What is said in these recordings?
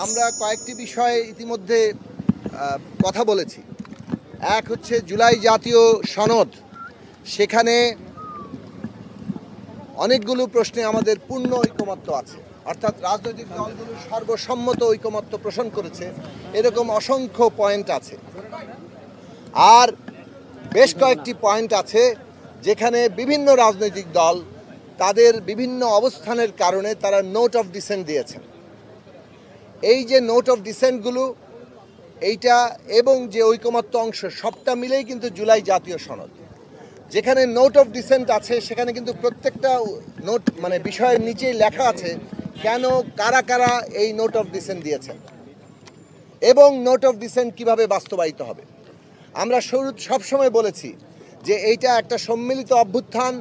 আমরা কয়েকটি বিষয়ে ইতিমধ্যে কথা বলেছি। এক হচ্ছে জুলাই জাতীয় সনদ, সেখানে অনেকগুলো প্রশ্নে আমাদের পূর্ণ ঐকমত্য আছে, অর্থাৎ রাজনৈতিক দলগুলো সর্বসম্মত ঐকমত্য পোষণ করেছে, এরকম অসংখ্য পয়েন্ট আছে। আর বেশ কয়েকটি পয়েন্ট আছে যেখানে বিভিন্ন রাজনৈতিক দল তাদের বিভিন্ন অবস্থানের কারণে তারা নোট অফ ডিসেন্ট দিয়েছেন। এই যে নোট অফ ডিসেন্টগুলো, এইটা এবং যে ঐকমত্য অংশ সবটা মিলেই কিন্তু জুলাই জাতীয় সনদ। যেখানে নোট অফ ডিসেন্ট আছে সেখানে কিন্তু প্রত্যেকটা নোট মানে বিষয়ের নিচেই লেখা আছে কেন কারা কারা এই নোট অফ ডিসেন্ট দিয়েছেন এবং নোট অফ ডিসেন্ট কিভাবে বাস্তবায়িত হবে। আমরা সবসময় বলেছি যে এইটা একটা সম্মিলিত অভ্যুত্থান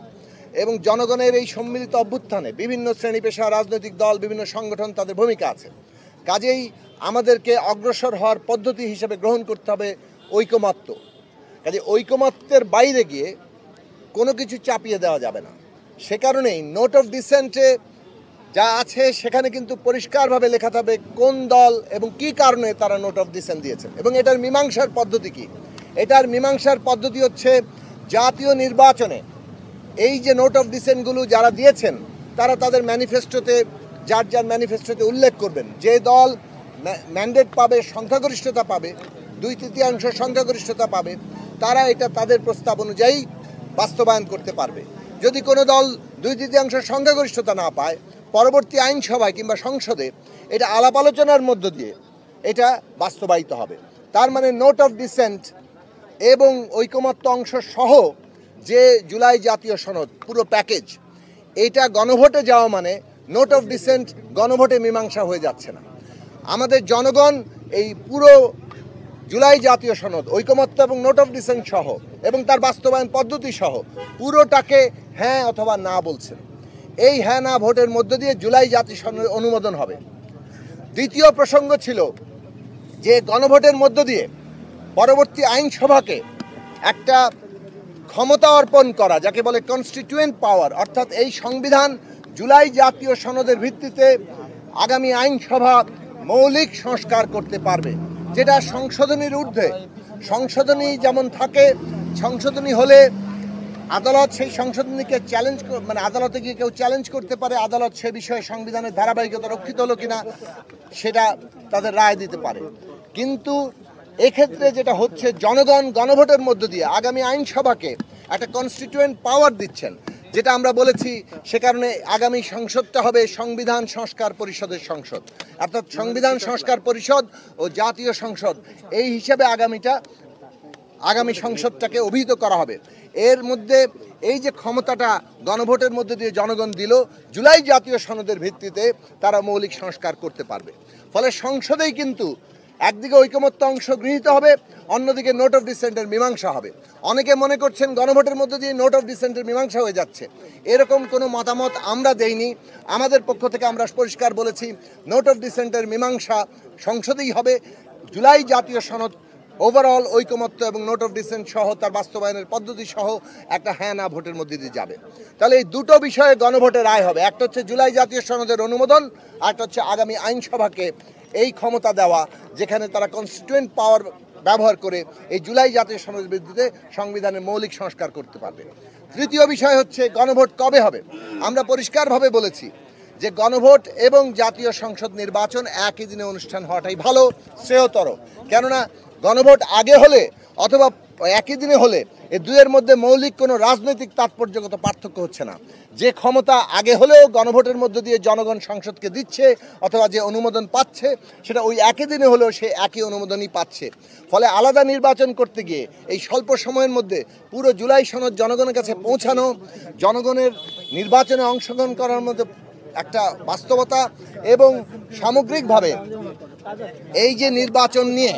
এবং জনগণের এই সম্মিলিত অভ্যুত্থানে বিভিন্ন শ্রেণী পেশা, রাজনৈতিক দল, বিভিন্ন সংগঠন তাদের ভূমিকা আছে। কাজেই আমাদেরকে অগ্রসর হওয়ার পদ্ধতি হিসেবে গ্রহণ করতে হবে ঐকমত্য। কাজে ঐকমত্যের বাইরে গিয়ে কোনো কিছু চাপিয়ে দেওয়া যাবে না। সে কারণেই নোট অফ ডিসেন্টে যা আছে সেখানে কিন্তু পরিষ্কারভাবে লেখা থাকবে কোন দল এবং কী কারণে তারা নোট অফ ডিসেন্ট দিয়েছেন এবং এটার মীমাংসার পদ্ধতি কী। এটার মীমাংসার পদ্ধতি হচ্ছে জাতীয় নির্বাচনে এই যে নোট অফ ডিসেন্টগুলো যারা দিয়েছেন তারা তাদের ম্যানিফেস্টোতে যার যার ম্যানিফেস্টোতে উল্লেখ করবেন যে দল ম্যান্ডেট পাবে, সংখ্যাগরিষ্ঠতা পাবে, 2/3 সংখ্যাগরিষ্ঠতা পাবে, তারা এটা তাদের প্রস্তাব অনুযায়ী বাস্তবায়ন করতে পারবে। যদি কোনো দল 2/3 সংখ্যাগরিষ্ঠতা না পায়, পরবর্তী আইনসভায় কিংবা সংসদে এটা আলাপ আলোচনার মধ্য দিয়ে এটা বাস্তবায়িত হবে। তার মানে নোট অফ ডিসেন্ট এবং ঐকমত্য অংশ সহ যে জুলাই জাতীয় সনদ পুরো প্যাকেজ, এটা গণভোটে যাওয়া মানে নোট অফ ডিসেন্ট গণভোটে মীমাংসা হয়ে যাচ্ছে না। আমাদের জনগণ এই পুরো জুলাই জাতীয় সনদ, ঐকমত্য এবং নোট অফ ডিসেন্ট সহ এবং তার বাস্তবায়ন পদ্ধতি সহ পুরোটাকে হ্যাঁ অথবা না বলছেন। এই হ্যাঁ না ভোটের মধ্য দিয়ে জুলাই জাতীয় সনদের অনুমোদন হবে। দ্বিতীয় প্রসঙ্গ ছিল যে গণভোটের মধ্য দিয়ে পরবর্তী আইনসভাকে একটা ক্ষমতা অর্পণ করা, যাকে বলে কনস্টিটিউয়েন্ট পাওয়ার, অর্থাৎ এই সংবিধান জুলাই জাতীয় সনদের ভিত্তিতে আগামী আইনসভা মৌলিক সংস্কার করতে পারবে, যেটা সংশোধনীর ঊর্ধ্বে। সংশোধনী যেমন থাকে, সংশোধনী হলে আদালত সেই সংশোধনীকে চ্যালেঞ্জ মানে আদালতে গিয়ে কেউ চ্যালেঞ্জ করতে পারে, আদালত সে বিষয়ে সংবিধানের ধারাবাহিকতা রক্ষিত হলো কিনা সেটা তাদের রায় দিতে পারে। কিন্তু এক্ষেত্রে যেটা হচ্ছে, জনগণ গণভোটের মধ্য দিয়ে আগামী আইনসভাকে একটা কনস্টিটিউয়েন্ট পাওয়ার দিচ্ছেন, যেটা আমরা বলেছি। সে কারণে আগামী সংসদটা হবে সংবিধান সংস্কার পরিষদের সংসদ, অর্থাৎ সংবিধান সংস্কার পরিষদ ও জাতীয় সংসদ এই হিসাবে আগামী সংসদটাকে অভিহিত করা হবে। এর মধ্যে এই যে ক্ষমতাটা গণভোটের মধ্যে দিয়ে জনগণ দিল, জুলাই জাতীয় সনদের ভিত্তিতে তারা মৌলিক সংস্কার করতে পারবে। ফলে সংসদেই কিন্তু একদিকে ঐকমত্য অংশ গৃহীত হবে, অন্যদিকে নোট অফ ডিসেন্টের মীমাংসা হবে। অনেকে মনে করছেন গণভোটের মধ্যে দিয়ে নোট অফ ডিসেন্টের মীমাংসা হয়ে যাচ্ছে, এরকম কোনো মতামত আমরা দেইনি। আমাদের পক্ষ থেকে আমরা পরিষ্কার বলেছি নোট অফ ডিসেন্টের মীমাংসা সংসদেই হবে। জুলাই জাতীয় সনদ ওভারঅল ঐকমত্য এবং নোট অফ ডিসেন্ট সহ তার বাস্তবায়নের পদ্ধতি সহ একটা হ্যাঁ না ভোটের মধ্যে দিয়ে যাবে। তাহলে এই দুটো বিষয়ে গণভোটে রায় হবে। একটা হচ্ছে জুলাই জাতীয় সনদের অনুমোদন, আর একটা হচ্ছে আগামী আইনসভাকে এই ক্ষমতা দেওয়া, যেখানে তারা কনস্টিটিউয়েন্ট পাওয়ার ব্যবহার করে এই জুলাই জাতীয় সনদের ভিত্তিতে সংবিধানের মৌলিক সংস্কার করতে পারবে। তৃতীয় বিষয় হচ্ছে গণভোট কবে হবে। আমরা পরিষ্কারভাবে বলেছি যে গণভোট এবং জাতীয় সংসদ নির্বাচন একই দিনে অনুষ্ঠান হওয়াটাই ভালো, শ্রেয়তর। কেননা গণভোট আগে হলে অথবা একই দিনে হলে এই দুয়ের মধ্যে মৌলিক কোনো রাজনৈতিক তাৎপর্যগত পার্থক্য হচ্ছে না। যে ক্ষমতা আগে হলেও গণভোটের মধ্য দিয়ে জনগণ সংসদকে দিচ্ছে অথবা যে অনুমোদন পাচ্ছে, সেটা ওই একই দিনে হলেও সে একই অনুমোদনই পাচ্ছে। ফলে আলাদা নির্বাচন করতে গিয়ে এই স্বল্প সময়ের মধ্যে পুরো জুলাই সনদ জনগণের কাছে পৌঁছানো, জনগণের নির্বাচনে অংশগ্রহণ করার মধ্যে একটা বাস্তবতা এবং সামগ্রিকভাবে এই যে নির্বাচন নিয়ে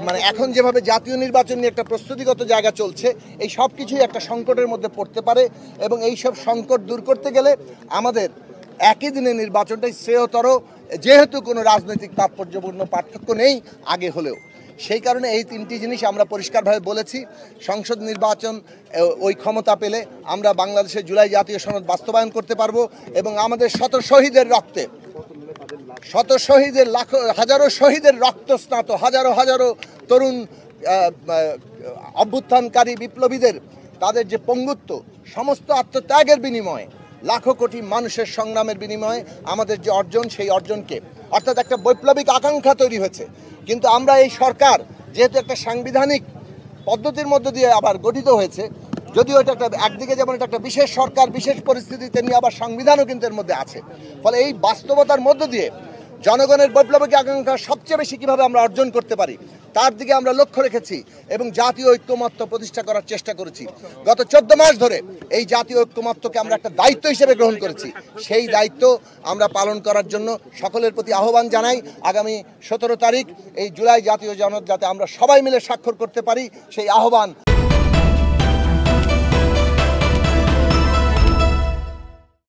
মানে এখন যেভাবে জাতীয় নির্বাচন নিয়ে একটা প্রস্তুতিগত জায়গা চলছে, এই সব কিছুই একটা সংকটের মধ্যে পড়তে পারে এবং এই সব সংকট দূর করতে গেলে আমাদের একই দিনে নির্বাচনটাই শ্রেয়তর, যেহেতু কোনো রাজনৈতিক তাৎপর্যপূর্ণ পার্থক্য নেই আগে হলেও। সেই কারণে এই তিনটি জিনিস আমরা পরিষ্কারভাবে বলেছি। সংসদ নির্বাচন ওই ক্ষমতা পেলে আমরা বাংলাদেশের জুলাই জাতীয় সনদ বাস্তবায়ন করতে পারবো এবং আমাদের শত শহীদের রক্তে শত শহীদের হাজারো শহীদের রক্তস্নাত হাজারো হাজারো তরুণ অভ্যুত্থানকারী বিপ্লবীদের তাদের যে পঙ্গুত্ব, সমস্ত আত্মত্যাগের বিনিময়ে, লাখো কোটি মানুষের সংগ্রামের বিনিময়ে আমাদের যে অর্জন, সেই অর্জনকে অর্থাৎ একটা বৈপ্লবিক আকাঙ্ক্ষা তৈরি হয়েছে। কিন্তু আমরা এই সরকার যেহেতু একটা সাংবিধানিক পদ্ধতির মধ্য দিয়ে আবার গঠিত হয়েছে, যদিও এটা একটা একদিকে যেমন এটা একটা বিশেষ সরকার, বিশেষ পরিস্থিতি, তেমনি আবার সংবিধানও কিন্তু এর মধ্যে আছে। ফলে এই বাস্তবতার মধ্য দিয়ে জনগণের বৈপ্লবিক আকাঙ্ক্ষা সবচেয়ে বেশি কীভাবে আমরা অর্জন করতে পারি তার দিকে আমরা লক্ষ্য রেখেছি এবং জাতীয় ঐক্যমত্য প্রতিষ্ঠা করার চেষ্টা করেছি। গত 14 মাস ধরে এই জাতীয় ঐক্যমত্যকে আমরা একটা দায়িত্ব হিসেবে গ্রহণ করেছি। সেই দায়িত্ব আমরা পালন করার জন্য সকলের প্রতি আহ্বান জানাই। আগামী 17 তারিখ এই জুলাই জাতীয় জনক যাতে আমরা সবাই মিলে স্বাক্ষর করতে পারি, সেই আহ্বান